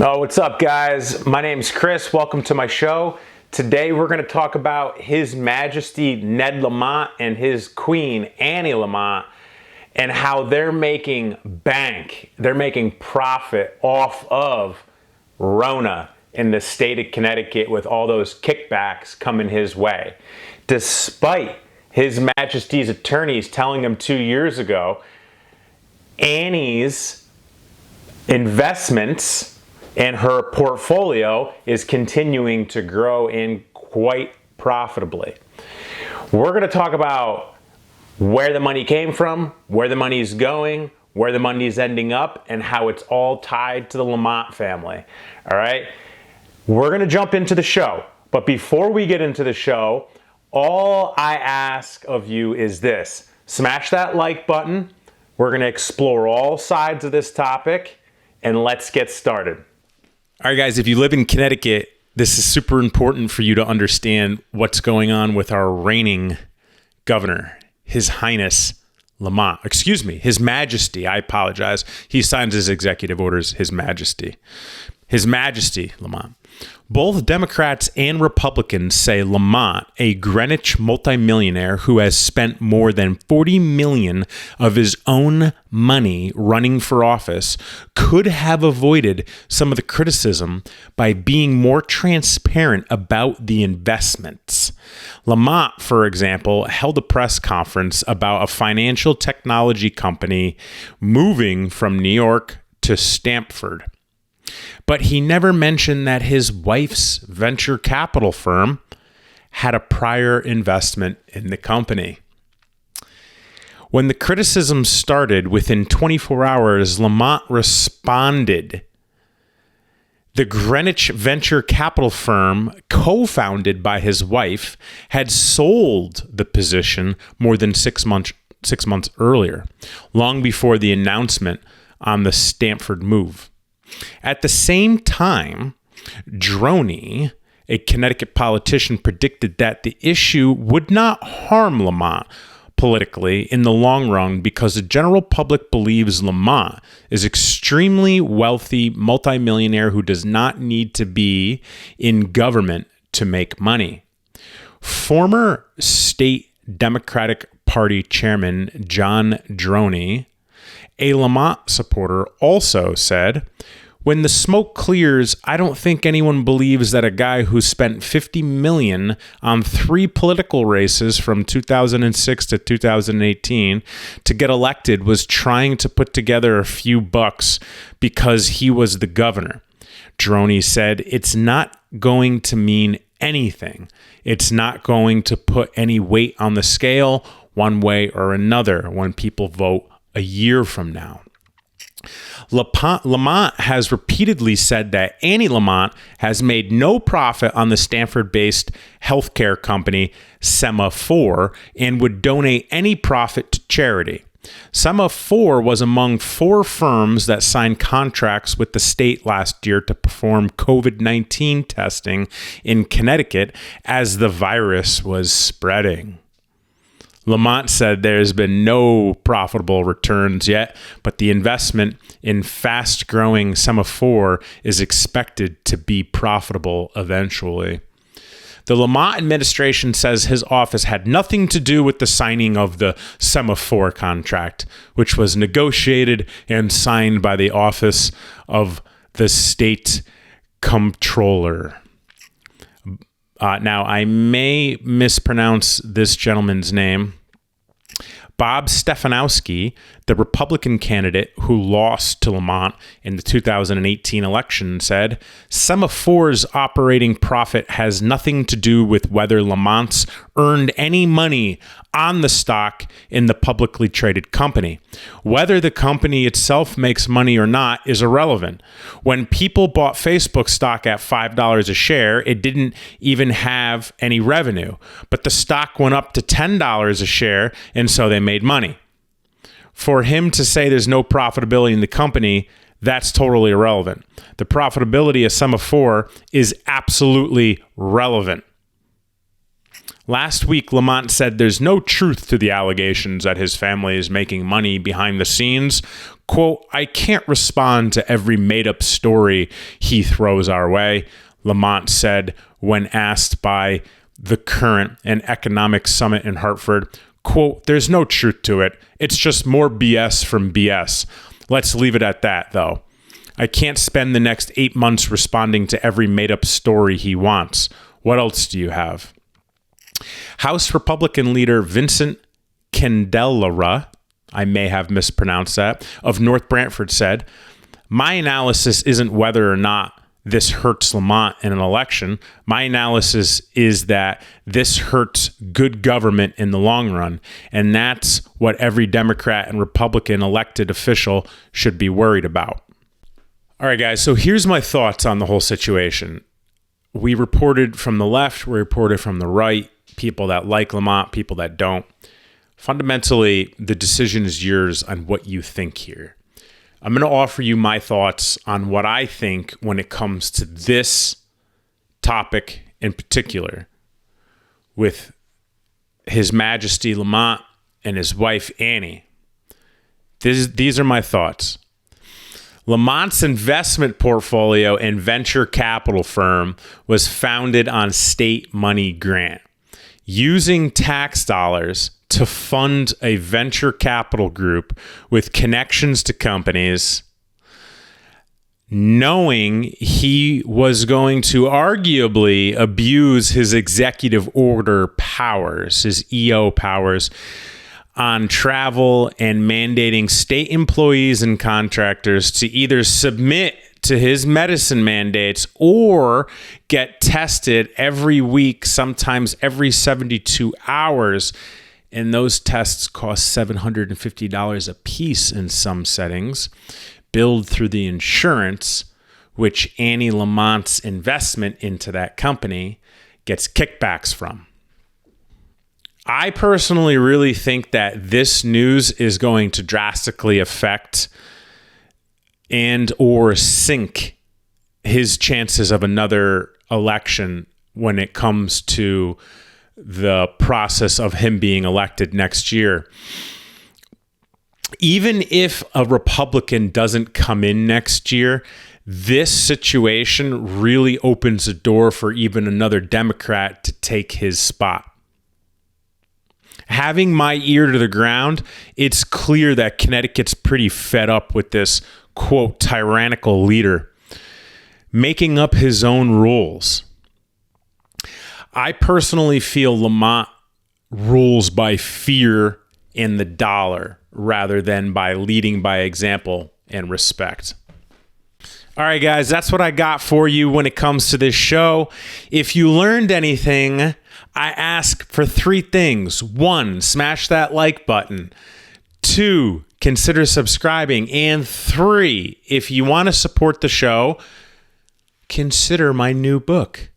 Oh, what's up, guys? My name's Chris. Welcome to my show. Today we're going to talk about His Majesty Ned Lamont and his queen Annie Lamont and how they're making bank. They're making profit off of Rona in the state of Connecticut with all those kickbacks coming his way. Despite His Majesty's attorneys telling him 2 years ago, Annie's investments and her portfolio is continuing to grow in quite profitably. We're going to talk about where the money came from, where the money is going, where the money is ending up, and how it's all tied to the Lamont family. All right? We're going to jump into the show. But before we get into the show, all I ask of you is this. Smash that like button. We're going to explore all sides of this topic, and let's get started. All right, guys, if you live in Connecticut, this is super important for you to understand what's going on with our reigning governor, His Highness Lamont. Excuse me, His Majesty. I apologize. He signs his executive orders, His Majesty. His Majesty Lamont. Both Democrats and Republicans say Lamont, a Greenwich multimillionaire who has spent more than $40 million of his own money running for office, could have avoided some of the criticism by being more transparent about the investments. Lamont, for example, held a press conference about a financial technology company moving from New York to Stamford. But he never mentioned that his wife's venture capital firm had a prior investment in the company. When the criticism started, within 24 hours, Lamont responded. The Greenwich venture capital firm, co-founded by his wife, had sold the position more than 6 months earlier, long before the announcement on the Stamford move. At the same time, Rona, a Connecticut politician, predicted that the issue would not harm Lamont politically in the long run because the general public believes Lamont is an extremely wealthy multimillionaire who does not need to be in government to make money. Former state Democratic Party chairman John Rona, a Lamont supporter, also said, "When the smoke clears, I don't think anyone believes that a guy who spent $50 million on 3 political races from 2006 to 2018 to get elected was trying to put together a few bucks because he was the governor." Rona said, "It's not going to mean anything. It's not going to put any weight on the scale one way or another when people vote a year from now." Lamont has repeatedly said that Annie Lamont has made no profit on the Stanford-based healthcare company Sema4 and would donate any profit to charity. Sema4 was among 4 firms that signed contracts with the state last year to perform COVID-19 testing in Connecticut as the virus was spreading. Lamont said there's been no profitable returns yet, but the investment in fast-growing Sema4 is expected to be profitable eventually. The Lamont administration says his office had nothing to do with the signing of the Sema4 contract, which was negotiated and signed by the Office of the State Comptroller. Now, I may mispronounce this gentleman's name. Bob Stefanowski, the Republican candidate who lost to Lamont in the 2018 election, said, "Sema4's operating profit has nothing to do with whether Lamont's earned any money on the stock in the publicly traded company. Whether the company itself makes money or not is irrelevant. When people bought Facebook stock at $5 a share, it didn't even have any revenue, but the stock went up to $10 a share, and so they made money. For him to say there's no profitability in the company, that's totally irrelevant. The profitability of Sema4 is absolutely relevant." Last week, Lamont said there's no truth to the allegations that his family is making money behind the scenes. Quote, I can't respond to every made-up story he throws our way, Lamont said when asked by The Current, an economic summit in Hartford. Quote, there's no truth to it. It's just more BS from BS. Let's leave it at that, though. I can't spend the next 8 months responding to every made-up story he wants. What else do you have? House Republican leader Vincent Candelara, I may have mispronounced that, of North Brantford said, my analysis isn't whether or not this hurts Lamont in an election. My analysis is that this hurts good government in the long run, and that's what every Democrat and Republican elected official should be worried about. All right, guys, so here's my thoughts on the whole situation. We reported from the left, we reported from the right, people that like Lamont, people that don't. Fundamentally, the decision is yours on what you think here. I'm going to offer you my thoughts on what I think when it comes to this topic in particular with His Majesty Lamont and his wife Annie. These are my thoughts. Lamont's investment portfolio and venture capital firm was founded on state money grant, using tax dollars to fund a venture capital group with connections to companies, knowing he was going to arguably abuse his executive order powers, his EO powers, on travel and mandating state employees and contractors to either submit to his medicine mandates or get tested every week, sometimes every 72 hours. And those tests cost $750 a piece in some settings, billed through the insurance, which Annie Lamont's investment into that company gets kickbacks from. I personally really think that this news is going to drastically affect and or sink his chances of another election when it comes to the process of him being elected next year. Even if a Republican doesn't come in next year, this situation really opens the door for even another Democrat to take his spot. Having my ear to the ground, it's clear that Connecticut's pretty fed up with this, quote, tyrannical leader making up his own rules. I personally feel Lamont rules by fear and the dollar rather than by leading by example and respect. All right, guys, that's what I got for you when it comes to this show. If you learned anything, I ask for 3 things. 1, smash that like button. 2, consider subscribing. And 3, if you want to support the show, consider my new book,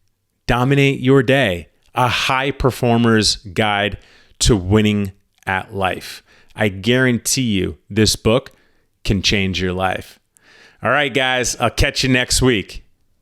Dominate Your Day, a high performer's guide to winning at life. I guarantee you this book can change your life. All right, guys, I'll catch you next week.